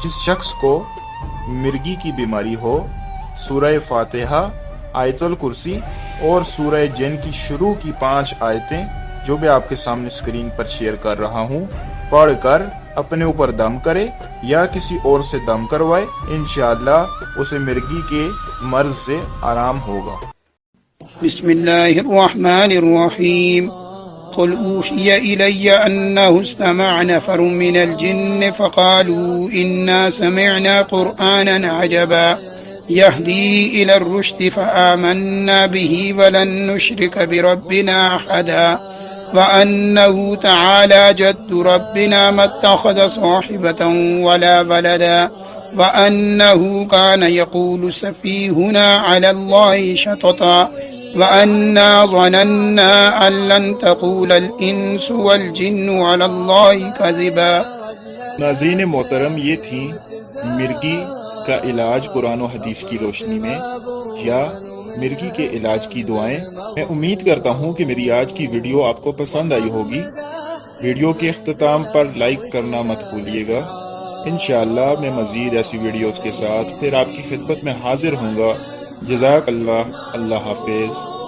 جس شخص کو مرگی کی بیماری ہو سورہ فاتحہ، آیت الکرسی اور سورہ جن کی شروع کی 5 آیتیں جو میں آپ کے سامنے اسکرین پر شیئر کر رہا ہوں پڑھ کر اپنے اوپر دم کرے یا کسی اور سے دم کروائے، انشاءاللہ اسے مرگی کے مرض سے آرام ہوگا۔ بسم اللہ الرحمن الرحیم قل اوحی الی انه استمع نفر من الجن فقالوا انا سمعنا قرآنا عجبا يهدي الى الرشد فآمنا به ولن نشرك بربنا احدا وانه تعالى جد ربنا ما اتخذ صاحبة ولا ولدا وانه كان يقول سفيهنا على الله شططا وَأَنَّا ظَنَنَّا أَن لَّن تَقُولَ الْإِنسُ وَالْجِنُّ عَلَى اللَّهِ كَذِبًا۔ ناظرین محترم، یہ تھی مرگی کا علاج قرآن و حدیث کی روشنی میں یا مرگی کے علاج کی دعائیں۔ میں امید کرتا ہوں کہ میری آج کی ویڈیو آپ کو پسند آئی ہوگی۔ ویڈیو کے اختتام پر لائک کرنا مت بھولیے گا۔ انشاءاللہ میں مزید ایسی ویڈیوز کے ساتھ پھر آپ کی خدمت میں حاضر ہوں گا۔ جزاک اللہ، اللہ حافظ۔